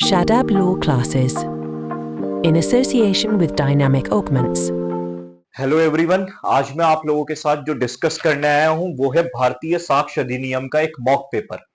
Shadab Law Classes in association with Dynamic Augments. Hello everyone, आज मैं आप लोगों के साथ जो डिस्कस करने आया हूं वो है भारतीय साक्ष्य अधिनियम का एक मॉक पेपर।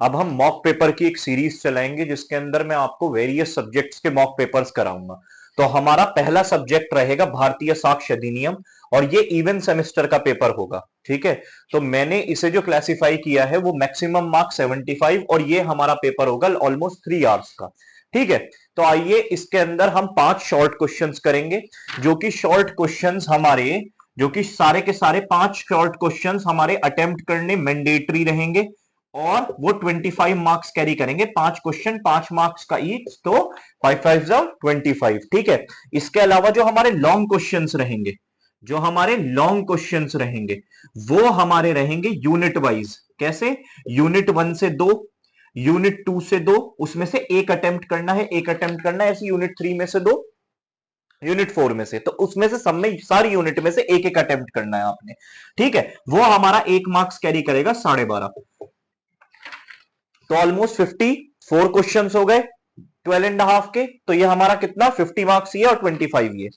अब हम मॉक पेपर की एक सीरीज चलाएंगे जिसके अंदर मैं आपको वेरियस सब्जेक्ट्स के मॉक पेपर्स कराऊंगा। तो हमारा पहला सब्जेक्ट रहेगा भारतीय साक्ष्य अधिनियम और ये इवन सेमेस्टर का पेपर होगा। ठीक है, तो मैंने इसे जो क्लासिफाई किया है वो मैक्सिमम मार्क 75 और ये हमारा पेपर होगा ऑलमोस्ट 3 आवर्स का। ठीक है, तो आइए इसके अंदर हम 5 शॉर्ट क्वेश्चंस करेंगे, जो कि शॉर्ट क्वेश्चंस हमारे जो कि सारे के सारे 5 शॉर्ट क्वेश्चंस हमारे अटेम्प्ट करने मैंडेटरी रहेंगे और वो 25 मार्क्स कैरी करेंगे। 5 क्वेश्चन 5 मार्क्स का ईच, तो 5 5 25। ठीक है, इसके अलावा जो हमारे लॉन्ग क्वेश्चंस रहेंगे वो हमारे रहेंगे यूनिट वाइज। कैसे? यूनिट 1 से 2, यूनिट 2 से 2, उसमें से एक अटेम्प्ट करना है, ऐसे यूनिट 3 में से 2, यूनिट 4 में से, तो उसमें से सब में सारी यूनिट में से एक एक अटेम्प्ट करना है आपने। ठीक है, वो हमारा 1 मार्क्स कैरी करेगा 12.5। तो ऑलमोस्ट 54 क्वेश्चंस हो गए 12 एंड हाफ के, तो ये हमारा कितना 50 मार्क्स ये और 25 ये।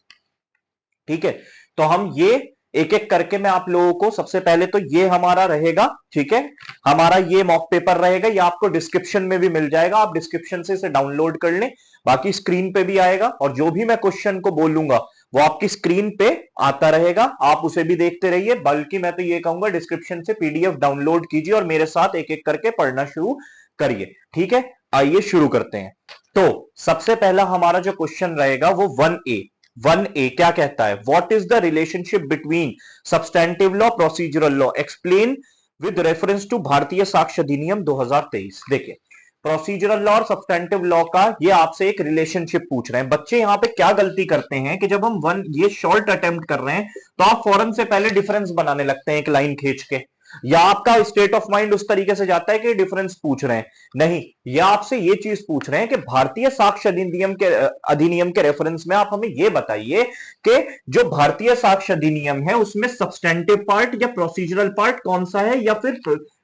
ठीक है, तो हम ये एक एक करके मैं आप लोगों को, सबसे पहले तो ये हमारा रहेगा। ठीक है, हमारा ये मॉक पेपर रहेगा, ये आपको डिस्क्रिप्शन में भी मिल जाएगा, आप डिस्क्रिप्शन से इसे डाउनलोड कर लें। बाकी स्क्रीन पे भी आएगा और जो भी मैं क्वेश्चन को बोलूंगा वो आपकी स्क्रीन पे आता रहेगा, आप उसे भी देखते रहिए। बल्कि मैं तो ये कहूंगा डिस्क्रिप्शन से पीडीएफ डाउनलोड कीजिए और मेरे साथ एक एक करके पढ़ना शुरू करिए। ठीक है, आइए शुरू करते हैं। तो सबसे पहला हमारा जो क्वेश्चन रहेगा वो 1A क्या कहता है? What is the relationship between substantive law procedural law, explain with reference to Bharatiya Sakshya Adhiniyam 2023। देखिए, प्रोसीजरल लॉ और सब्सटेंटिव लॉ का ये आपसे एक रिलेशनशिप पूछ रहे हैं। बच्चे यहां पे क्या गलती करते हैं कि जब हम ये शॉर्ट अटेम्प्ट कर रहे हैं तो आप फौरन से पहले डिफरेंस बनाने लगते हैं एक लाइन खींच के, या आपका स्टेट ऑफ माइंड उस तरीके से जाता है कि डिफरेंस पूछ रहे हैं। नहीं, या आपसे ये चीज पूछ रहे हैं कि भारतीय साक्ष्य अधिनियम के रेफरेंस में आप हमें ये बताइए कि जो भारतीय साक्ष्य अधिनियम है उसमें सब्सटेंटिव पार्ट या प्रोसीजरल पार्ट कौन सा है, या फिर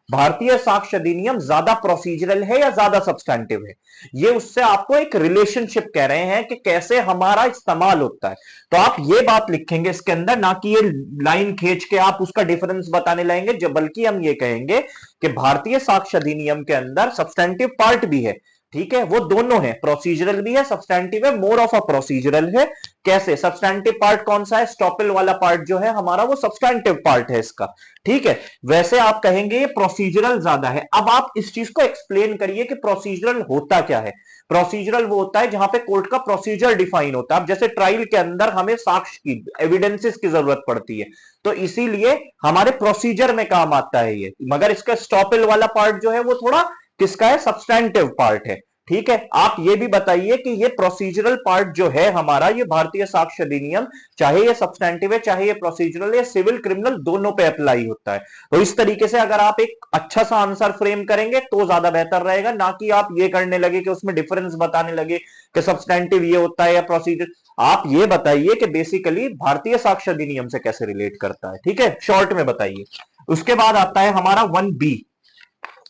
भारतीय साक्ष्य अधिनियम ज्यादा प्रोसीजरल है या ज्यादा सब्सटेंटिव है। ये उससे आपको एक रिलेशनशिप कह रहे हैं कि कैसे हमारा इस्तेमाल होता है। तो आप ये बात लिखेंगे इसके अंदर, ना कि ये लाइन खींच के आप उसका डिफरेंस बताने लगेंगे, जो बल्कि हम ये कहेंगे कि भारतीय साक्ष्य अधिनियम के अंदर सब्सटेंटिव पार्ट भी है। ठीक है, वो दोनों है, प्रोसीजरल भी है, सब्सटेंटिव है, मोर ऑफ अ प्रोसीजरल है। कैसे? सब्सटेंटिव पार्ट कौन सा है? स्टॉपेल वाला पार्ट जो है हमारा वो सब्सटेंटिव पार्ट है इसका। ठीक है, वैसे आप कहेंगे ये प्रोसीजरल ज्यादा है। अब आप इस चीज को एक्सप्लेन करिए कि प्रोसीजरल होता क्या है। प्रोसीजरल वो होता है जहां पे कोर्ट का प्रोसीजर डिफाइन होता है। अब जैसे ट्रायल के अंदर हमें साक्ष्य की, एविडेंसेस की जरूरत पड़ती है, तो इसीलिए हमारे प्रोसीजर में काम आता है ये। मगर इसका स्टॉपेल वाला पार्ट जो है वो थोड़ा किसका है? सब्सटेंटिव पार्ट है। ठीक है, आप ये भी बताइए कि ये प्रोसीजरल पार्ट जो है हमारा, ये भारतीय साक्ष्य अधिनियम, चाहे ये सब्सटेंटिव है चाहे ये प्रोसीजरल है, सिविल क्रिमिनल दोनों पे अप्लाई होता है। तो इस तरीके से अगर आप एक अच्छा सा आंसर फ्रेम करेंगे तो ज्यादा बेहतर रहेगा, ना कि आप ये करने लगे कि उसमें डिफरेंस बताने लगे कि सब्सटेंटिव ये होता है या प्रोसीजर। आप ये बताइए कि बेसिकली भारतीय साक्ष्य अधिनियम से कैसे रिलेट करता है। ठीक है, शॉर्ट में बताइए। उसके बाद आता है हमारा 1B।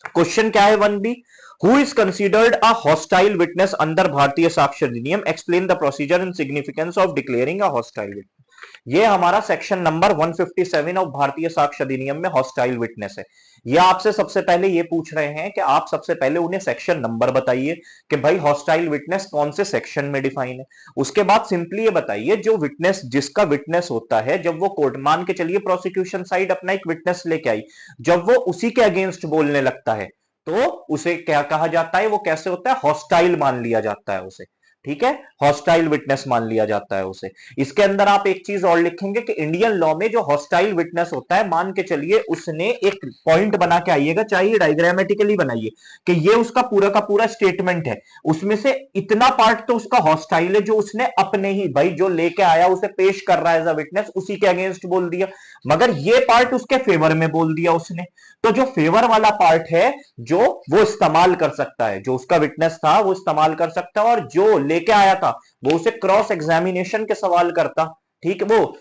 क्वेश्चन क्या है 1B? Who is considered a hostile witness under भारतीय साक्ष्य अधिनियम? Explain the procedure and significance of declaring a hostile witness। ये हमारा सेक्शन नंबर 157 ऑफ भारतीय साक्ष्य अधिनियम में हॉस्टाइल विटनेस है। ये आपसे सबसे पहले ये पूछ रहे हैं कि आप सबसे पहले उन्हें सेक्शन नंबर बताइए कि भाई हॉस्टाइल विटनेस कौन से सेक्शन में डिफाइन है। उसके बाद सिंपली ये बताइए, जो विटनेस, जिसका विटनेस होता है, जब वो कोर्ट, मान के चलिए प्रोसिक्यूशन साइड अपना एक विटनेस लेके आई, जब वो उसी के अगेंस्ट बोलने लगता है तो उसे क्या कहा जाता है? वो कैसे होता है? हॉस्टाइल मान लिया जाता है उसे। ठीक है, हॉस्टाइल विटनेस मान लिया जाता है उसे। इसके अंदर आप एक चीज और लिखेंगे कि इंडियन लॉ में जो हॉस्टाइल विटनेस होता है, मान के चलिए उसने एक पॉइंट बना के आइएगा, चाहिए डायग्रामेटिकली बनाइए कि ये उसका पूरा का पूरा स्टेटमेंट है, उसमें से इतना पार्ट तो उसका हॉस्टाइल है जो उसने अपने ही, भाई जो लेके आया उसे पेश कर रहा है एज अ विटनेस, उसी के अगेंस्ट बोल दिया, मगर ये पार्ट उसके फेवर में बोल दिया उसने। तो जो फेवर वाला पार्ट है जो वो इस्तेमाल कर सकता है, जो उसका विटनेस था वो इस्तेमाल कर सकता है, और जो लेके आया था वो उसे क्रॉस एग्जामिनेशन के सवाल करता। ठीक है, वो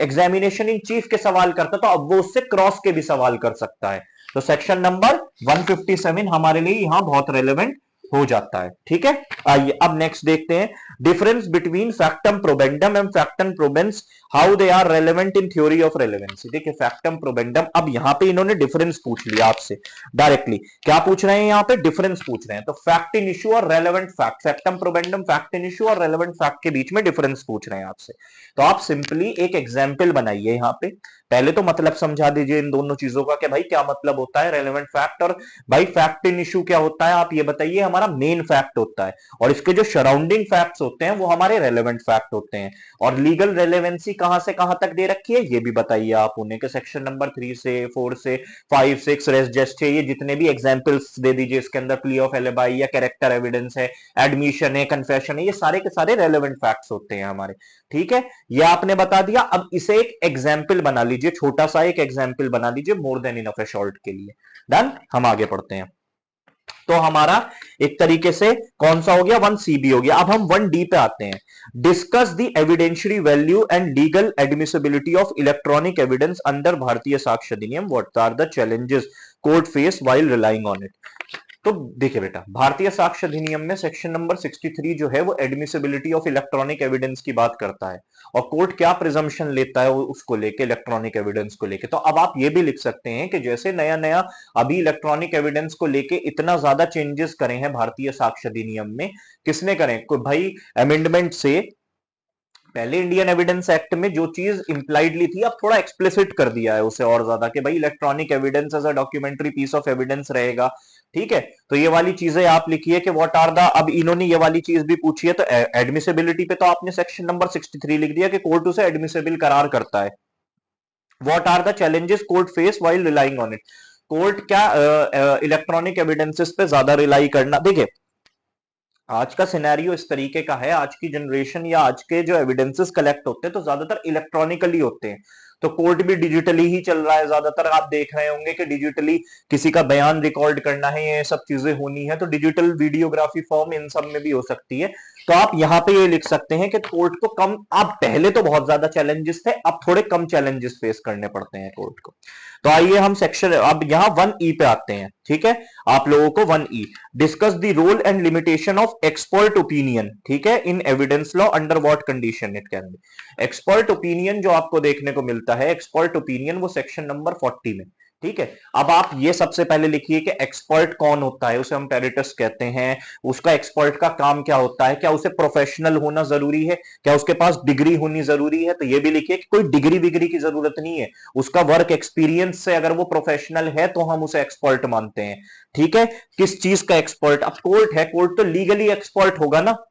एग्जामिनेशन इन चीफ के सवाल करता, तो अब वो उससे क्रॉस के भी सवाल कर सकता है। तो सेक्शन नंबर 157 हमारे लिए यहां बहुत रेलेवेंट हो जाता है। ठीक है, आइए अब नेक्स्ट देखते हैं, difference between factum probandum and factum probans, how they are relevant in theory of relevancy. देखिए फैक्टम प्रोबेंडम, अब यहां पे इन्होंने डिफरेंस पूछ लिया आपसे डायरेक्टली, क्या पूछ रहे हैं यहां पे, डिफरेंस पूछ रहे हैं। तो फैक्ट इन इश्यू और relevant fact, factum probandum fact in issue और रेलेवेंट फैक्ट के बीच में डिफरेंस पूछ रहे हैं आपसे। तो आप सिंपली एक एग्जाम्पल बनाइए यहां पे, पहले तो मतलब समझा दीजिए इन दोनों चीजों का कि भाई क्या मतलब होता है रेलेवेंट फैक्ट, और भाई फैक्ट इन इश्यू क्या होता है, आप ये बताइए। हमारा मेन फैक्ट होता है और इसके जो सराउंडिंग फैक्ट्स होते हैं वो हमारे रेलेवेंट फैक्ट होते हैं। और लीगल रेलेवेंसी कहां से कहां तक दे रखी है ये भी बताइए आप उन्हें, के सेक्शन नंबर 3 से 4 से 5 6 रेस जस्ट ये जितने भी एग्जांपल्स दे दीजिए इसके अंदर, प्ली ऑफ एलिबाई या कैरेक्टर एविडेंस है, एडमिशन है, कन्फेशन है, ये सारे के सारे रेलेवेंट फैक्ट्स होते हैं हमारे। ठीक है, ये आपने बता दिया। अब इसे एक एग्जाम्पल बना लीजिए, छोटा सा एक एग्जाम्पल बना लीजिए, मोर देन इनफ है शॉर्ट के लिए। डन, हम आगे पढ़ते हैं। तो हमारा एक तरीके से कौन सा हो गया, 1C हो गया। अब हम 1D पे आते हैं, discuss the evidentiary value and legal admissibility of electronic evidence under Bharatiya Sakshya Adhiniyam, what are the challenges court face while relying on it. तो देखिए बेटा, भारतीय साक्ष्य अधिनियम में सेक्शन नंबर 63 जो है वो एडमिसिबिलिटी ऑफ इलेक्ट्रॉनिक एविडेंस की बात करता है, और कोर्ट क्या प्रिजम्पशन लेता है उसको लेके, इलेक्ट्रॉनिक एविडेंस को लेके। तो अब आप ये भी लिख सकते हैं कि जैसे नया नया अभी इलेक्ट्रॉनिक एविडेंस को लेके इतना ज्यादा चेंजेस करे हैं भारतीय साक्ष्य अधिनियम में, किसने करें, भाई अमेंडमेंट से पहले इंडियन एविडेंस एक्ट में जो चीज इंप्लाइडली थी अब थोड़ा एक्सप्लिसिट कर दिया है उसे और ज्यादा, कि भाई electronic evidence as a documentary piece of evidence रहेगा। ठीक है, तो ये वाली चीजें आप लिखिए कि व्हाट आर द, अब इन्होंने ये वाली चीज भी पूछी है। तो एडमिसिबिलिटी पे तो आपने सेक्शन नंबर 63 लिख दिया कि कोर्ट उसे एडमिसिबल करार करता है। What are the challenges court face while relying on it, court क्या इलेक्ट्रॉनिक एविडेंसेस पे ज्यादा रिलाई करना। देखिए आज का सिनेरियो इस तरीके का है, आज की जनरेशन या आज के जो एविडेंसेस कलेक्ट होते हैं तो ज्यादातर इलेक्ट्रॉनिकली होते हैं। तो कोर्ट भी डिजिटली ही चल रहा है ज्यादातर, आप देख रहे होंगे कि डिजिटली किसी का बयान रिकॉर्ड करना है, ये सब चीजें होनी है, तो डिजिटल वीडियोग्राफी फॉर्म इन सब में भी हो सकती है। तो आप यहाँ पे ये लिख सकते हैं कि कोर्ट को कम, आप पहले तो बहुत ज्यादा चैलेंजेस थे, अब थोड़े कम चैलेंजेस फेस करने पड़ते हैं कोर्ट को। तो आइए हम सेक्शन, अब यहाँ 1E पे आते हैं। ठीक है, आप लोगों को 1E, discuss the role and limitation of expert opinion. ठीक है, in evidence law under what condition it can be. Expert opinion जो आपको देखने को मिलता है, एक्सपर्ट ओपिनियन वो सेक्शन नंबर 40 में। ठीक है, अब आप ये सबसे पहले लिखिए कि एक्सपर्ट कौन होता है, उसे हम पेरिटस कहते हैं। उसका एक्सपर्ट का काम क्या होता है, क्या उसे प्रोफेशनल होना जरूरी है, क्या उसके पास डिग्री होनी जरूरी है। तो ये भी लिखिए कि कोई डिग्री विग्री की जरूरत नहीं है, उसका वर्क एक्सपीरियंस से अगर वो प्रोफेशनल है तो हम उसे एक्सपर्ट मानते हैं। ठीक है, किस चीज का एक्सपर्ट, अब कोर्ट है, कोर्ट तो लीगली एक्सपर्ट होगा ना,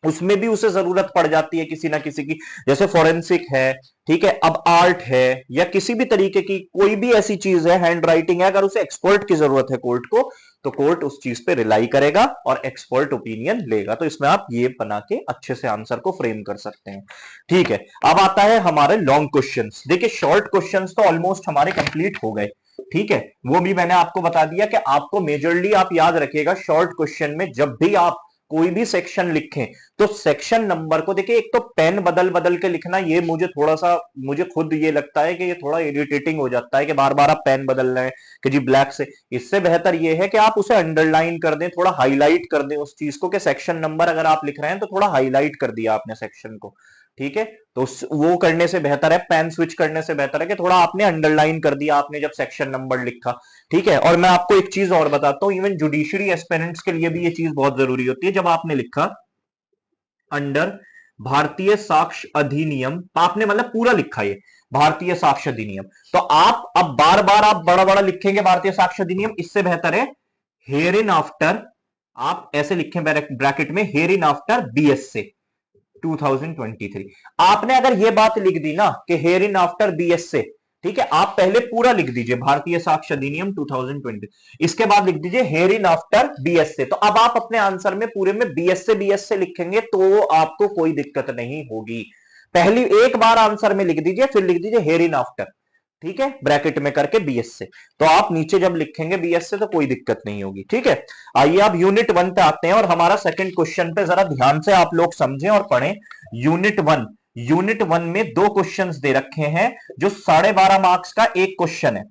उसमें भी उसे जरूरत पड़ जाती है किसी ना किसी की, जैसे फॉरेंसिक है। ठीक है, अब आर्ट है या किसी भी तरीके की कोई भी ऐसी चीज है, हैंड राइटिंग है, अगर उसे एक्सपर्ट की जरूरत है कोर्ट को, तो कोर्ट उस चीज पे रिलाई करेगा और एक्सपर्ट ओपिनियन लेगा। तो इसमें आप ये बना के अच्छे से आंसर को फ्रेम कर सकते हैं। ठीक है, अब आता है हमारे लॉन्ग क्वेश्चंस। देखिए शॉर्ट क्वेश्चंस तो ऑलमोस्ट हमारे कंप्लीट हो गए। ठीक है, वो भी मैंने आपको बता दिया कि आपको मेजरली आप याद रखिएगा शॉर्ट क्वेश्चन में जब भी आप कोई भी सेक्शन लिखें तो सेक्शन नंबर को देखिए, एक तो पेन बदल बदल के लिखना, ये मुझे थोड़ा सा, मुझे खुद ये लगता है कि ये थोड़ा इरिटेटिंग हो जाता है कि बार बार आप पेन बदल रहे हैं कि जी ब्लैक से। इससे बेहतर ये है कि आप उसे अंडरलाइन कर दें, थोड़ा हाईलाइट कर दें उस चीज को, कि सेक्शन नंबर अगर आप लिख रहे हैं तो थोड़ा हाईलाइट कर दिया आपने सेक्शन को। ठीक है, तो वो करने से बेहतर है, पेन स्विच करने से बेहतर है कि थोड़ा आपने अंडरलाइन कर दिया आपने जब सेक्शन नंबर लिखा। ठीक है, और मैं आपको एक चीज और बताता हूं, इवन जुडिशरी एस्पिरेंट्स के लिए भी ये चीज बहुत जरूरी होती है। जब आपने लिखा अंडर भारतीय साक्ष्य अधिनियम, आपने मतलब पूरा लिखा ये भारतीय साक्ष्य अधिनियम, तो आप अब बार बार आप बड़ा बड़ा लिखेंगे भारतीय साक्ष्य अधिनियम, इससे बेहतर है हेयर इन आफ्टर, आप ऐसे लिखें ब्रैकेट में हेयर इन आफ्टर बीएस से 2023। आपने अगर ये बात लिख दी ना कि हेयर इन आफ्टर बीएस से, ठीक है, आप पहले पूरा लिख दीजिए भारतीय साक्ष्य अधिनियम 2020, इसके बाद लिख दीजिए हेयर इन आफ्टर बीएस से। तो अब आप अपने आंसर में पूरे में बीएस से लिखेंगे तो आपको कोई दिक्कत नहीं होगी। पहली एक बार आंसर में लिख दीजिए, फिर लिख दीजिए हेयर इन आफ्टर, ठीक है, ब्रैकेट में करके बीएस से। तो आप नीचे जब लिखेंगे बीएस से तो कोई दिक्कत नहीं होगी। ठीक है, आइए आप यूनिट 1 पे आते हैं और हमारा सेकंड क्वेश्चन पे जरा ध्यान से आप लोग समझें और पढ़ें। यूनिट वन में 2 क्वेश्चंस दे रखे हैं जो 12.5 मार्क्स का एक क्वेश्चन है,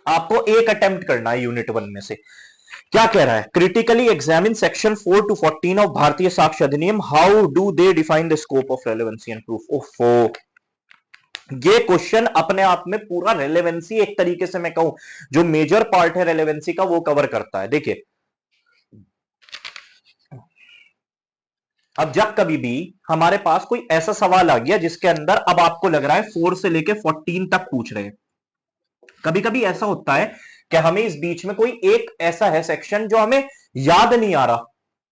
आपको एक अटेम्प्ट करना है यूनिट 1 में से। क्या कह रहा है? Critically examine section 4 to 14 of भारतीय Sakshya Adhiniyam, how do they define the scope of relevancy and proof. ओफो, ये क्वेश्चन अपने आप में पूरा रेलेवेंसी, एक तरीके से मैं कहूं जो मेजर पार्ट है रेलेवेंसी का, वो कवर करता है। देखिए, अब जब कभी भी हमारे पास कोई ऐसा सवाल आ गया जिसके अंदर अब आपको लग रहा है 4 से लेके 14 तक पूछ रहे हैं, कभी कभी ऐसा होता है कि हमें इस बीच में कोई एक ऐसा है सेक्शन जो हमें याद नहीं आ रहा,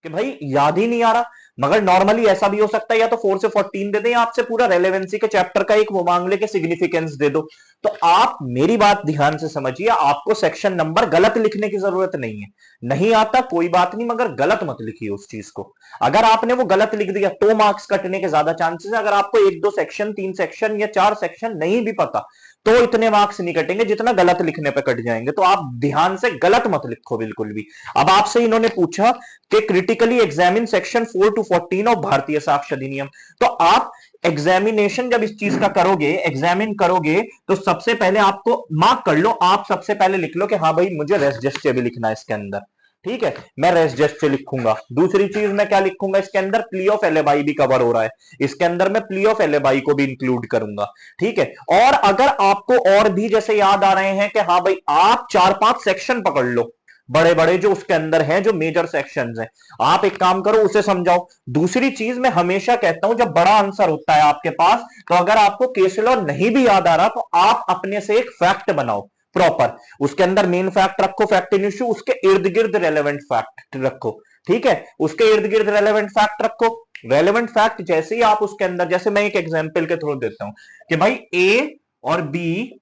कि भाई याद ही नहीं आ रहा। मगर नॉर्मली ऐसा भी हो सकता है या तो 4 से 14 दे दें या आपसे पूरा रेलेवेंसी के चैप्टर का एक वो मांग ले के सिग्निफिकेंस दे दो। तो आप मेरी बात ध्यान से समझिए, आपको सेक्शन नंबर गलत लिखने की जरूरत नहीं है। नहीं आता कोई बात नहीं, मगर गलत मत लिखिए उस चीज को। अगर आपने वो गलत लिख दिया तो मार्क्स कटने के ज्यादा चांसेस है। अगर आपको 1-2 सेक्शन, 3 सेक्शन या 4 सेक्शन नहीं भी पता तो इतने मार्क्स नहीं कटेंगे जितना गलत लिखने पे कट जाएंगे। तो आप ध्यान से गलत मत लिखो बिल्कुल भी। अब आपसे इन्होंने पूछा कि critically examine section 4 to 14 of भारतीय साक्ष्य अधिनियम, तो आप एग्जामिनेशन जब इस चीज का करोगे, एग्जामिन करोगे, तो सबसे पहले आपको मार्क कर लो, आप सबसे पहले लिख लो कि हाँ भाई मुझे रेस जस्ट भी लिखना है इसके अंदर। ठीक है, मैं रेस जस्ट से लिखूंगा। दूसरी चीज मैं क्या लिखूंगा, इसके अंदर प्ली ऑफ एलिबाई भी कवर हो रहा है, इसके अंदर मैं प्ली ऑफ एलिबाई को भी इंक्लूड करूंगा। ठीक है, और अगर आपको और भी जैसे याद आ रहे हैं कि हाँ भाई आप 4-5 सेक्शन पकड़ लो बड़े बड़े जो उसके अंदर हैं, जो मेजर सेक्शंस हैं, आप एक काम करो उसे समझाओ। दूसरी चीज मैं हमेशा कहता हूं, जब बड़ा आंसर होता है आपके पास, तो अगर आपको केस लॉ नहीं भी याद आ रहा तो आप अपने से एक फैक्ट बनाओ प्रॉपर, उसके अंदर मेन फैक्ट रखो, फैक्ट इन इश्यू, उसके इर्द गिर्द रेलेवेंट फैक्ट रखो। ठीक है, उसके इर्द गिर्द रेलेवेंट फैक्ट रखो। रेलेवेंट फैक्ट जैसे ही आप उसके अंदर, जैसे मैं एक एग्जांपल के थ्रू देता हूं कि भाई ए और बी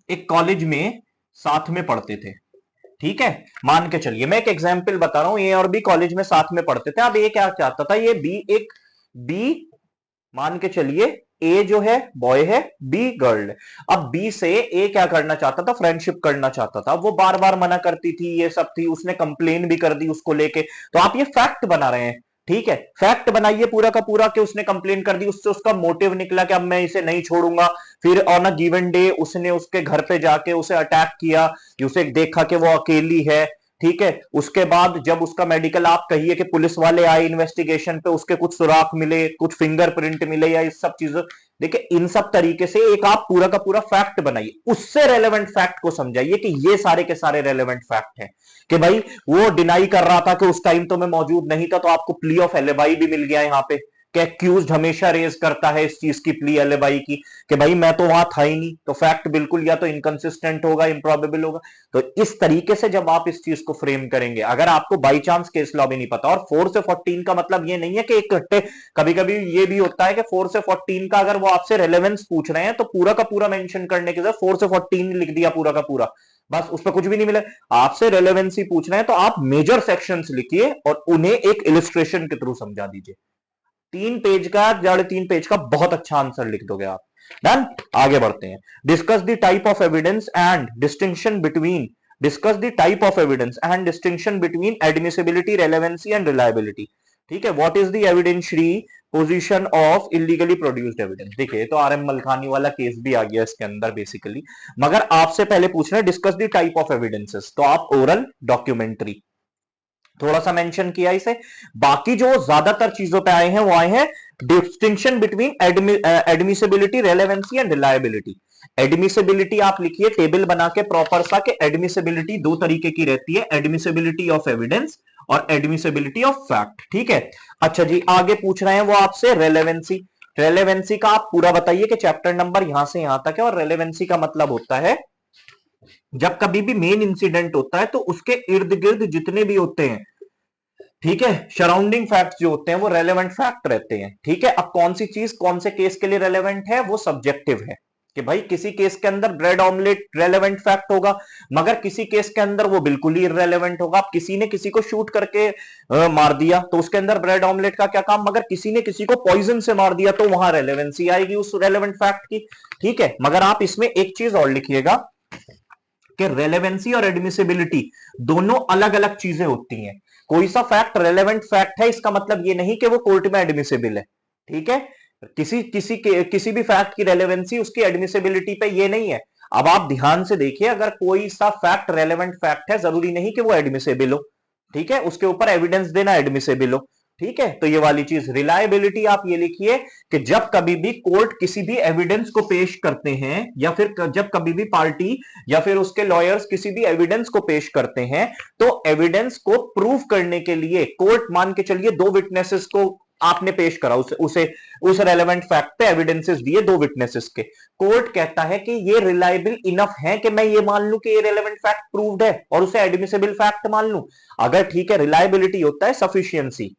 एक कॉलेज में साथ में पढ़ते थे। ठीक है, मान के चलिए मैं एक एग्जांपल बता रहा हूं, ए और बी कॉलेज में साथ में पढ़ते थे। अब ए क्या चाहता था, ये बी मान के चलिए ए जो है बॉय है, बी गर्ल है। अब बी से ए क्या करना चाहता था, फ्रेंडशिप करना चाहता था। वो बार बार मना करती थी, ये सब थी, उसने कंप्लेन भी कर दी उसको लेके। तो आप ये फैक्ट बना रहे हैं। ठीक है, फैक्ट बनाइए पूरा का पूरा कि उसने कंप्लेन कर दी, उससे उसका मोटिव निकला कि अब मैं इसे नहीं छोड़ूंगा। फिर ऑन अ गिवन डे उसने उसके घर पे जाके उसे अटैक किया, उसे देखा कि वो अकेली है। ठीक है, उसके बाद जब उसका मेडिकल, आप कहिए कि पुलिस वाले आए इन्वेस्टिगेशन पे, उसके कुछ सुराख मिले, कुछ फिंगरप्रिंट मिले या इस सब चीजों, देखिए इन सब तरीके से एक आप पूरा का पूरा फैक्ट बनाइए, उससे रेलेवेंट फैक्ट को समझाइए कि ये सारे के सारे रेलेवेंट फैक्ट हैं। कि भाई वो डिनाई कर रहा था कि उस टाइम तो मैं मौजूद नहीं था, तो आपको प्ली ऑफ एलिबाई भी मिल गया यहां पे कि एक्यूज्ड हमेशा रेज करता है इस चीज की, प्ली एलिबाई की, कि भाई मैं तो वहां था ही नहीं। तो फैक्ट बिल्कुल या तो इनकंसिस्टेंट होगा, इम्प्रॉबेबल होगा। तो इस तरीके से जब आप इस चीज को फ्रेम करेंगे, अगर आपको बाई चांस केस लॉ भी नहीं पता, और 4 से 14 का मतलब ये नहीं है कि इकट्ठे, कभी कभी ये भी होता है कि 4 से 14 का अगर वो आपसे रेलेवेंस पूछ रहे हैं तो पूरा का पूरा मेंशन करने के लिए 4 से 14 लिख दिया पूरा का पूरा, बस उस पर कुछ भी नहीं मिला। आपसे रेलेवेंसी पूछ रहे हैं तो आप मेजर सेक्शंस लिखिए और उन्हें एक इलिस्ट्रेशन के थ्रू समझा दीजिए। 3 पेज का, 3 पेज का बहुत अच्छा आंसर लिख दोगे आप। डन, आगे बढ़ते हैं। Discuss the type of evidence and distinction between, discuss the type of evidence and distinction between admissibility, relevancy and reliability. ठीक है, what is the evidentiary position of illegally produced evidence. देखिए तो आरएम मलखानी वाला case भी आ गया इसके अंदर basically, मगर आपसे पहले पूछ रहे हैं discuss the type of evidences, तो आप ओरल, डॉक्यूमेंट्री थोड़ा सा मेंशन किया इसे। बाकी जो ज्यादातर चीजों पे आए हैं वो आए हैं distinction between admissibility, relevancy and reliability. Admissibility आप लिखिए टेबल बना के प्रॉपर सा, कि एडमिसिबिलिटी 2 तरीके की रहती है, एडमिसिबिलिटी ऑफ एविडेंस और एडमिसिबिलिटी ऑफ फैक्ट। ठीक है, अच्छा जी, आगे पूछ रहे हैं वो आपसे रेलेवेंसी। रेलेवेंसी का आप पूरा बताइए कि चैप्टर नंबर यहां से यहां तक है, और रेलेवेंसी का मतलब होता है जब कभी भी मेन इंसिडेंट होता है तो उसके इर्द गिर्द जितने भी होते हैं, ठीक है, सराउंडिंग फैक्ट्स जो होते हैं वो रेलेवेंट फैक्ट रहते हैं। ठीक है, अब कौन सी चीज कौन से केस के लिए रेलेवेंट है वो सब्जेक्टिव है, कि भाई किसी केस के अंदर ब्रेड ऑमलेट रेलेवेंट फैक्ट होगा, मगर किसी केस के अंदर वो बिल्कुल ही इररेलेवेंट होगा। अब किसी ने किसी को शूट करके मार दिया तो उसके अंदर ब्रेड ऑमलेट का क्या काम, मगर किसी ने किसी को पॉइजन से मार दिया तो वहां रेलेवेंसी आएगी उस रेलेवेंट फैक्ट की। ठीक है, मगर आप इसमें एक चीज और लिखिएगा कि रेलेवेंसी और एडमिसिबिलिटी दोनों अलग अलग चीजें होती हैं। कोई सा फैक्ट रेलेवेंट फैक्ट है इसका मतलब ये नहीं कि वो कोर्ट में एडमिसिबल है। ठीक है, किसी भी फैक्ट की रेलेवेंसी उसकी एडमिसिबिलिटी पे ये नहीं है। अब आप ध्यान से देखिए, अगर कोई सा फैक्ट रेलेवेंट फैक्ट है, जरूरी नहीं कि वो एडमिसेबल हो, ठीक है, उसके ऊपर एविडेंस देना एडमिसेबल हो, ठीक है। तो ये वाली चीज रिलायबिलिटी आप ये लिखिए कि जब कभी भी कोर्ट किसी भी एविडेंस को पेश करते हैं, या फिर जब कभी भी पार्टी या फिर उसके लॉयर्स किसी भी एविडेंस को पेश करते हैं, तो एविडेंस को प्रूव करने के लिए कोर्ट, मान के चलिए 2 विटनेसेस को आपने पेश करा, उस रेलेवेंट फैक्ट पे एविडेंसेस दिए 2 विटनेसेस के, कोर्ट कहता है कि ये रिलायबल इनफ है कि मैं ये मान लूं कि ये रेलेवेंट फैक्ट प्रूव्ड है और उसे एडमिसेबल फैक्ट मान लूं। अगर ठीक है, रिलायबिलिटी होता है सफिशियंसी,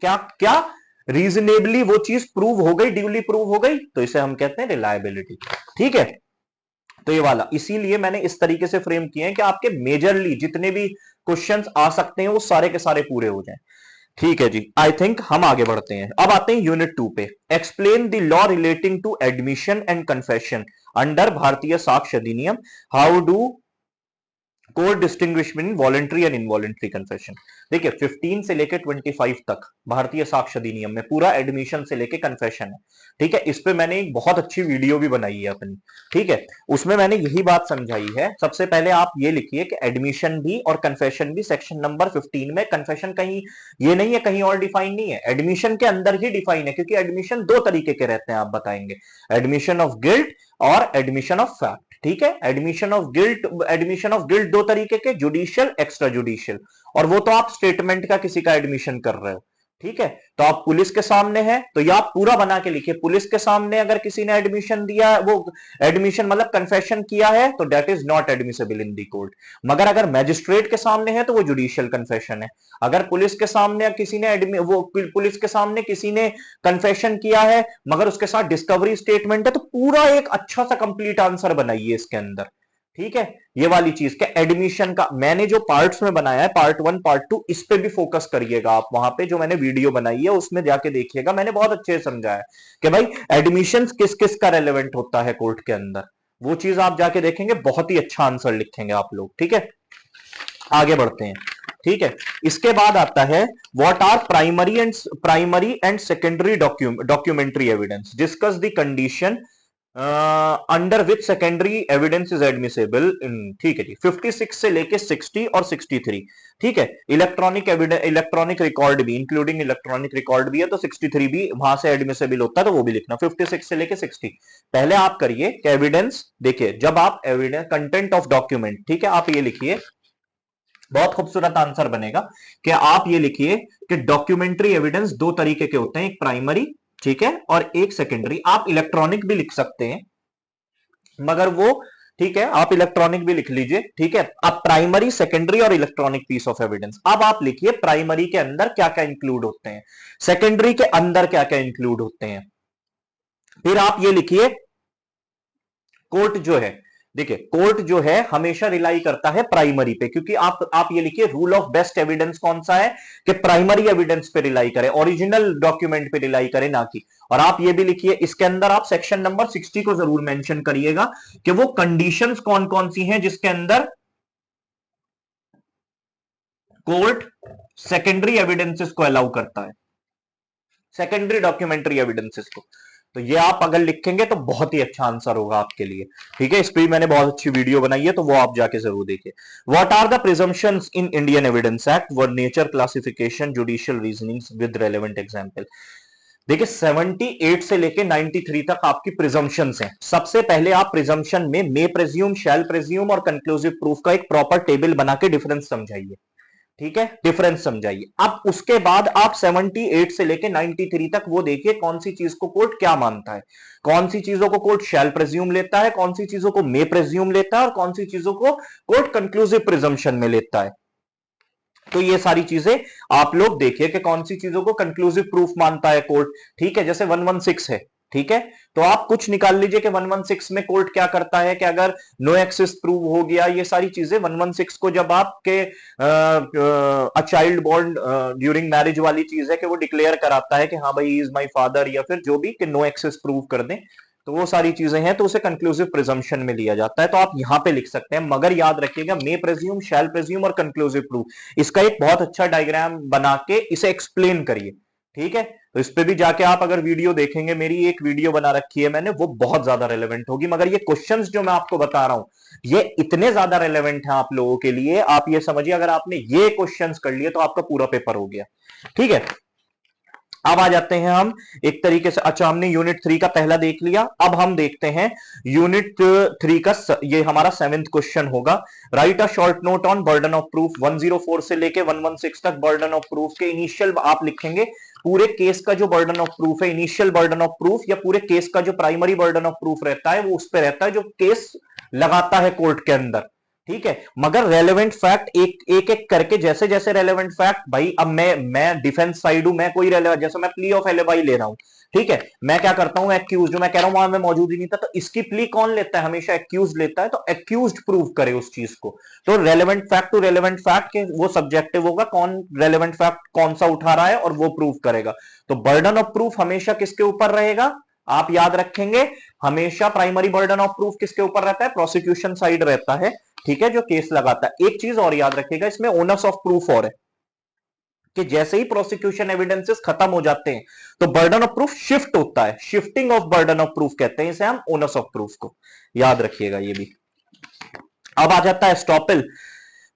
क्या क्या रीजनेबली वो चीज प्रूव हो गई, ड्यूली प्रूव हो गई, तो इसे हम कहते हैं रिलायबिलिटी, ठीक है। तो ये वाला इसीलिए मैंने इस तरीके से फ्रेम किए हैं कि आपके मेजरली जितने भी क्वेश्चंस आ सकते हैं वो सारे के सारे पूरे हो जाएं। ठीक है जी, आई थिंक हम आगे बढ़ते हैं। अब आते हैं यूनिट 2 पे। Explain the law relating to admission and confession under Bharatiya Sakshya Adhiniyam, how do court distinguishment voluntary and involuntary confession. देखिए 15 से लेकर 25 तक भारतीय साक्ष्य अधिनियम में पूरा एडमिशन से लेकर कन्फेशन है, ठीक है। इस पे मैंने एक बहुत अच्छी वीडियो भी बनाई है अपनी, ठीक है, उसमें मैंने यही बात समझाई है। सबसे पहले आप ये लिखिए कि एडमिशन भी और कन्फेशन भी सेक्शन नंबर 15 में, कन्फेशन कहीं ये नहीं है, कहीं और डिफाइन नहीं है, एडमिशन के अंदर ही डिफाइन है, क्योंकि एडमिशन 2 तरीके के रहते हैं, आप बताएंगे, एडमिशन ऑफ गिल्ट और एडमिशन ऑफ फैक्ट, ठीक है। एडमिशन ऑफ गिल्ट 2 तरीके के, जुडिशियल, एक्स्ट्रा जुडिशियल, और वो तो आप स्टेटमेंट का किसी का एडमिशन कर रहे हो, ठीक है। तो आप पुलिस के सामने है तो या आप पूरा बना के लिखिए, पुलिस के सामने अगर किसी ने एडमिशन दिया, वो एडमिशन मतलब कन्फेशन किया है, तो that is not admissible in the court. मगर अगर मैजिस्ट्रेट के सामने है तो वो जुडिशियल कन्फेशन है। अगर पुलिस के सामने किसी ने पुलिस के सामने किसी ने कन्फेशन किया है मगर उसके साथ डिस्कवरी स्टेटमेंट है, तो पूरा एक अच्छा सा कंप्लीट आंसर बनाइए इसके अंदर, ठीक है। ये वाली चीज के एडमिशन का मैंने जो पार्ट्स में बनाया है, पार्ट 1 पार्ट 2, इस पे भी फोकस करिएगा आप। वहां पे जो मैंने वीडियो बनाई है उसमें जाके देखिएगा, मैंने बहुत अच्छे से समझाया कि भाई एडमिशन किस किस का रेलेवेंट होता है कोर्ट के अंदर, वो चीज आप जाके देखेंगे, बहुत ही अच्छा आंसर लिखेंगे आप लोग, ठीक है। आगे बढ़ते हैं, ठीक है। इसके बाद आता है what are primary and secondary documentary evidence, discuss the condition under which secondary evidence is admissible in, ठीक है जी। 56 से लेके 60 और 63, ठीक है। इलेक्ट्रॉनिक एविडेंस, इलेक्ट्रॉनिक रिकॉर्ड भी, इंक्लूडिंग इलेक्ट्रॉनिक रिकॉर्ड भी है, तो 63 भी वहां से एडमिसेबल होता है, तो वो भी लिखना। 56 से लेके 60 पहले आप करिए कि एविडेंस, देखिए जब आप एविडेंस कंटेंट ऑफ डॉक्यूमेंट, ठीक है, आप ये लिखिए, बहुत खूबसूरत आंसर बनेगा कि आप ये लिखिए कि डॉक्यूमेंट्री एविडेंस 2 तरीके के होते हैं, एक प्राइमरी, ठीक है, और एक सेकेंडरी। आप इलेक्ट्रॉनिक भी लिख सकते हैं मगर वो, ठीक है, आप इलेक्ट्रॉनिक भी लिख लीजिए, ठीक है। अब प्राइमरी, सेकेंडरी और इलेक्ट्रॉनिक पीस ऑफ एविडेंस। अब आप लिखिए प्राइमरी के अंदर क्या क्या इंक्लूड होते हैं, सेकेंडरी के अंदर क्या क्या इंक्लूड होते हैं। फिर आप ये लिखिए कोर्ट जो है, देखिए कोर्ट जो है हमेशा रिलाई करता है प्राइमरी पे, क्योंकि आप ये लिखिए रूल ऑफ बेस्ट एविडेंस कौन सा है कि प्राइमरी एविडेंस पे रिलाई करे, ओरिजिनल डॉक्यूमेंट पे रिलाई करे, ना कि। और आप ये भी लिखिए इसके अंदर, आप सेक्शन नंबर 60 को जरूर मेंशन करिएगा कि वो कंडीशंस कौन कौन सी हैं जिसके अंदर कोर्ट सेकेंडरी एविडेंसेस को अलाउ करता है, सेकेंडरी डॉक्यूमेंट्री एविडेंसेस को। तो ये आप अगर लिखेंगे तो बहुत ही अच्छा आंसर होगा आपके लिए, ठीक है। इस पर मैंने बहुत अच्छी वीडियो बनाई है, तो वो आप जाके जरूर देखिए। What are the presumptions in Indian Evidence Act, their nature, classification, judicial reasonings with relevant example. देखिए 78 से लेके 93 तक आपकी प्रिजम्पशंस हैं। सबसे पहले आप प्रिजम्पशन में मे प्रेज्यूम, शैल प्रेज्यूम और कंक्लूसिव प्रूफ का एक प्रॉपर टेबल बना के डिफरेंस समझाइए, ठीक है, डिफरेंस समझाइए। अब उसके बाद आप 78 से लेके 93 तक वो देखिए कौन सी चीज को कोर्ट क्या मानता है, कौन सी चीजों को कोर्ट शैल प्रेज्यूम लेता है, कौन सी चीजों को मे प्रेज्यूम लेता है, और कौन सी चीजों को कोर्ट कंक्लूसिव प्रिजम्पशन में लेता है। तो ये सारी चीजें आप लोग देखिए कि कौन सी चीजों को कंक्लूसिव प्रूफ मानता है कोर्ट, ठीक है। जैसे 116 है, ठीक है, तो आप कुछ निकाल लीजिए कि 116 में कोर्ट क्या करता है कि अगर नो एक्सेस प्रूव हो गया, ये सारी चीजें 116 को जब आपके a child born during marriage वाली चीज है कि वो डिक्लेयर कराता है कि हाँ भाई इज माय फादर, या फिर जो भी कि नो एक्सेस प्रूव कर दें, तो वो सारी चीजें हैं, तो उसे कंक्लूसिव प्रिजम्पशन में लिया जाता है। तो आप यहां पे लिख सकते हैं, मगर याद रखिएगा मे प्रेज्यूम, शैल प्रेज्यूम और कंक्लूसिव प्रूफ, इसका एक बहुत अच्छा डायग्राम बना के इसे एक्सप्लेन करिए, ठीक है। तो इस पे भी जाके आप अगर वीडियो देखेंगे, मेरी एक वीडियो बना रखी है मैंने, वो बहुत ज्यादा रेलेवेंट होगी। मगर ये क्वेश्चंस जो मैं आपको बता रहा हूं ये इतने ज्यादा रेलेवेंट हैं आप लोगों के लिए, आप ये समझिए अगर आपने ये क्वेश्चंस कर लिए तो आपका पूरा पेपर हो गया। ठीक है, अब आ जाते हैं हम एक तरीके से। अच्छा, हमने यूनिट 3 का पहला देख लिया, अब हम देखते हैं यूनिट 3 का ये हमारा 7th क्वेश्चन होगा। Right a short note on burden of proof. 104 से लेके 116 तक बर्डन ऑफ प्रूफ के इनिशियल आप लिखेंगे पूरे केस का जो बर्डन ऑफ प्रूफ है, इनिशियल बर्डन ऑफ प्रूफ या पूरे केस का जो प्राइमरी बर्डन ऑफ प्रूफ रहता है वो उस पर रहता है जो केस लगाता है कोर्ट के अंदर। ठीक है, मगर रेलेवेंट फैक्ट एक एक करके, जैसे जैसे रेलेवेंट फैक्ट, भाई अब मैं डिफेंस साइड हूं, मैं कोई रेलेवेंट, जैसे मैं प्ली ऑफ एलिबाई ले रहा हूं, ठीक है, मैं क्या करता हूं, एक्यूज जो मैं कह रहा हूं वहां मैं मौजूद ही नहीं था, तो इसकी प्ली कौन लेता है, हमेशा एक्यूज लेता है, तो एक्यूज प्रूव करे उस चीज को। तो relevant fact to relevant fact के वो सब्जेक्टिव होगा, कौन रेलेवेंट फैक्ट कौन सा उठा रहा है और वो प्रूव करेगा। तो बर्डन ऑफ प्रूफ हमेशा किसके ऊपर रहेगा, आप याद रखेंगे, हमेशा प्राइमरी बर्डन ऑफ प्रूफ किसके ऊपर रहता है, प्रोसिक्यूशन साइड रहता है। ठीक है, जो केस लगाता है। एक चीज और याद रखिएगा इसमें, ओनस ऑफ प्रूफ और है कि जैसे ही प्रोसिक्यूशन एविडेंसेस खत्म हो जाते हैं तो बर्डन ऑफ प्रूफ शिफ्ट होता है, shifting of burden of proof कहते हैं इसे हम, ओनस ऑफ प्रूफ को याद रखिएगा ये भी। अब आ जाता है एस्टॉपेल।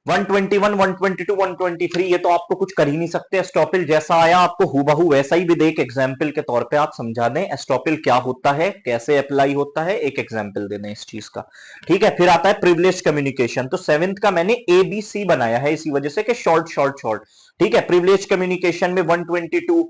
121, 122, 123, ये तो आपको कुछ कर ही नहीं सकते। एस्टॉपिल जैसा आया आपको हूबहू वैसा ही भी देख, एग्जाम्पल के तौर पे आप समझा दें एस्टॉपिल क्या होता है, कैसे अप्लाई होता है, एक एग्जाम्पल दे दें इस चीज का। ठीक है, फिर आता है प्रिविलेज कम्युनिकेशन। तो 7th का मैंने ABC बनाया है इसी वजह से कि शॉर्ट शॉर्ट शॉर्ट। ठीक है, प्रिविलेज कम्युनिकेशन में 122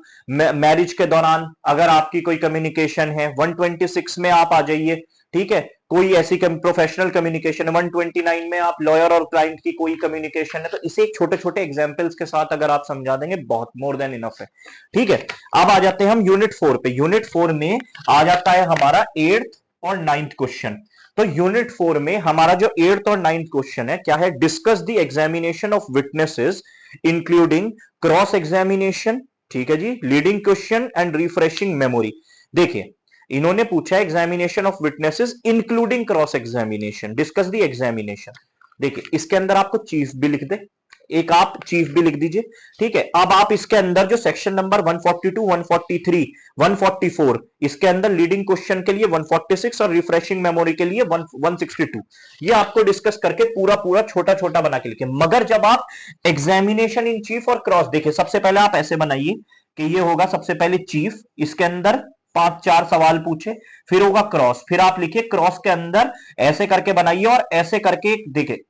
मैरिज के दौरान अगर आपकी कोई कम्युनिकेशन है, 126 में आप आ जाइए। ठीक है, कोई ऐसी प्रोफेशनल कम्युनिकेशन है, 129 में आप लॉयर और क्लाइंट की कोई कम्युनिकेशन है, तो इसे एक छोटे छोटे एग्जांपल्स के साथ अगर आप समझा देंगे बहुत मोर देन इनफ है। ठीक है, अब आ जाते हैं हम यूनिट 4 पे। यूनिट 4 में आ जाता है हमारा 8th और 9th क्वेश्चन। तो यूनिट 4 में हमारा जो 8th और 9th क्वेश्चन है क्या है, discuss the examination of witnesses including cross examination, ठीक है जी, leading question and refreshing memory. देखिए इन्होंने पूछा examination of witnesses including cross examination, discuss the examination. देखिए इसके अंदर आपको चीफ भी लिख दे, एक आप चीफ भी लिख दीजिए। ठीक है, अब आप इसके अंदर जो सेक्शन नंबर 142, 143, 144, इसके अंदर लीडिंग क्वेश्चन के लिए 146 और रिफ्रेशिंग मेमोरी के लिए 162, ये आपको डिस्कस करके पूरा पूरा छोटा छोटा बना के लिखे। मगर जब आप एग्जामिनेशन इन चीफ और क्रॉस, देखिए सबसे पहले आप ऐसे बनाइए कि ये होगा सबसे पहले चीफ, इसके अंदर 5-4 सवाल पूछे, फिर होगा क्रॉस, फिर आप लिखिए क्रॉस के अंदर ऐसे करके बनाइए और ऐसे करके देखिए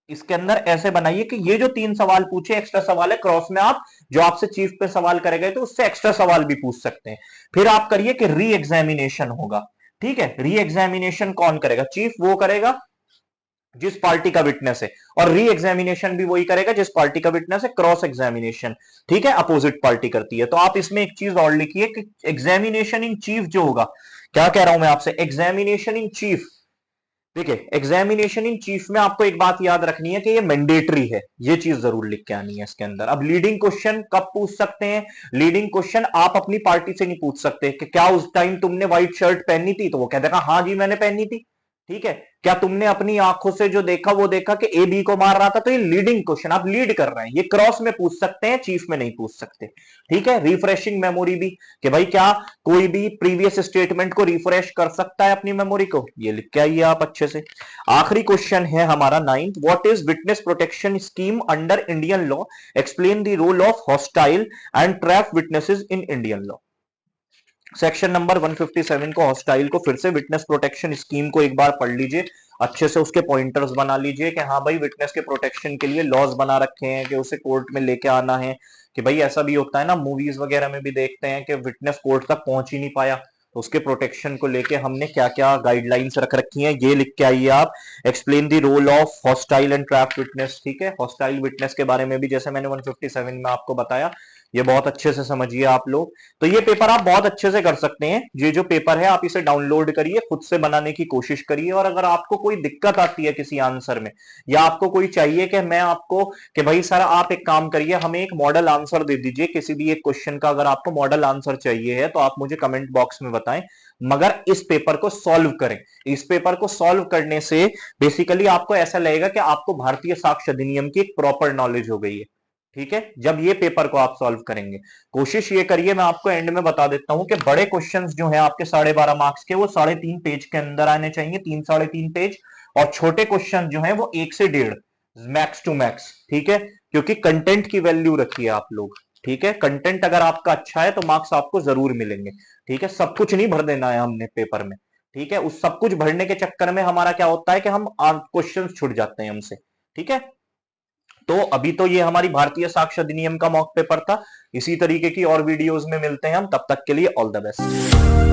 इसके अंदर ऐसे बनाइए कि ये जो 3 सवाल पूछे एक्स्ट्रा सवाल है, क्रॉस में आप जो आपसे चीफ पे सवाल करे गए तो उससे एक्स्ट्रा सवाल भी पूछ सकते हैं। फिर आप करिए कि री एग्जामिनेशन होगा। ठीक है, री एग्जामिनेशन कौन करेगा, चीफ वो करेगा जिस पार्टी का विटनेस है, और री एग्जामिनेशन भी वही करेगा जिस पार्टी का विटनेस है। क्रॉस एग्जामिनेशन ठीक है अपोजिट पार्टी करती है। तो आप इसमें एक चीज और लिखिए कि एग्जामिनेशन इन चीफ जो होगा, क्या कह रहा हूं मैं आपसे, एग्जामिनेशन इन चीफ। देखिए एग्जामिनेशन इन चीफ में आपको एक बात याद रखनी है कि ये मैंडेटरी है, ये चीज जरूर लिख के आनी है इसके अंदर। अब लीडिंग क्वेश्चन कब पूछ सकते हैं, लीडिंग क्वेश्चन आप अपनी पार्टी से नहीं पूछ सकते कि क्या उस टाइम तुमने व्हाइट शर्ट पहनी थी, तो वो कह देगा हाँ जी मैंने पहनी थी। ठीक है, क्या तुमने अपनी आंखों से जो देखा वो देखा कि ए बी को मार रहा था, तो ये लीडिंग क्वेश्चन, आप लीड कर रहे हैं, ये क्रॉस में पूछ सकते हैं, चीफ में नहीं पूछ सकते। ठीक है, रिफ्रेशिंग मेमोरी भी कि भाई क्या कोई भी प्रीवियस स्टेटमेंट को रिफ्रेश कर सकता है अपनी मेमोरी को, ये लिख के आइए आप अच्छे से। आखिरी क्वेश्चन है हमारा 9th, what is witness protection scheme under Indian law, explain the role of hostile and trap witnesses in Indian law. Section number 157 को, हॉस्टाइल को, फिर से विटनेस प्रोटेक्शन स्कीम को एक बार पढ़ लीजिए अच्छे से, उसके पॉइंटर्स बना लीजिए कि हाँ भाई विटनेस के प्रोटेक्शन के लिए लॉज बना रखे हैं कि उसे कोर्ट में लेके आना है। कि भाई ऐसा भी होता है ना, मूवीज वगैरह में भी देखते हैं कि विटनेस कोर्ट तक पहुंच ही नहीं पाया, तो उसके प्रोटेक्शन को लेके हमने क्या क्या गाइडलाइंस रख रखी हैं, ये लिख के आइए आप। Explain the role of hostile and trap witness. ठीक है, हॉस्टाइल विटनेस के बारे में भी जैसे मैंने 157 में आपको बताया, ये बहुत अच्छे से समझिए आप लोग। तो ये पेपर आप बहुत अच्छे से कर सकते हैं, ये जो पेपर है आप इसे डाउनलोड करिए, खुद से बनाने की कोशिश करिए, और अगर आपको कोई दिक्कत आती है किसी आंसर में, या आपको कोई चाहिए कि मैं आपको कि भाई सर आप एक काम करिए हमें एक मॉडल आंसर दे दीजिए किसी भी एक क्वेश्चन का, अगर आपको मॉडल आंसर चाहिए है तो आप मुझे कमेंट बॉक्स में बताएं, मगर इस पेपर को सॉल्व करें। इस पेपर को सॉल्व करने से बेसिकली आपको ऐसा लगेगा कि आपको भारतीय साक्ष्य अधिनियम की एक प्रॉपर नॉलेज हो गई है। ठीक है, जब ये पेपर को आप सॉल्व करेंगे कोशिश ये करिए, मैं आपको एंड में बता देता हूं कि बड़े क्वेश्चंस जो हैं आपके 12.5 मार्क्स के वो 3.5 पेज के अंदर आने चाहिए, 3-3.5 पेज, और छोटे क्वेश्चन जो हैं वो 1 से 1.5 मैक्स टू मैक्स। ठीक है, क्योंकि कंटेंट की वैल्यू रखिए आप लोग। ठीक है, कंटेंट अगर आपका अच्छा है तो मार्क्स आपको जरूर मिलेंगे। ठीक है, सब कुछ नहीं भर देना है हमने पेपर में। ठीक है, उस सब कुछ भरने के चक्कर में हमारा क्या होता है कि हम क्वेश्चन छूट जाते हैं हमसे। ठीक है, तो अभी तो ये हमारी भारतीय साक्ष्य अधिनियम का मॉक पेपर था। इसी तरीके की और वीडियोस में मिलते हैं हम, तब तक के लिए ऑल द बेस्ट।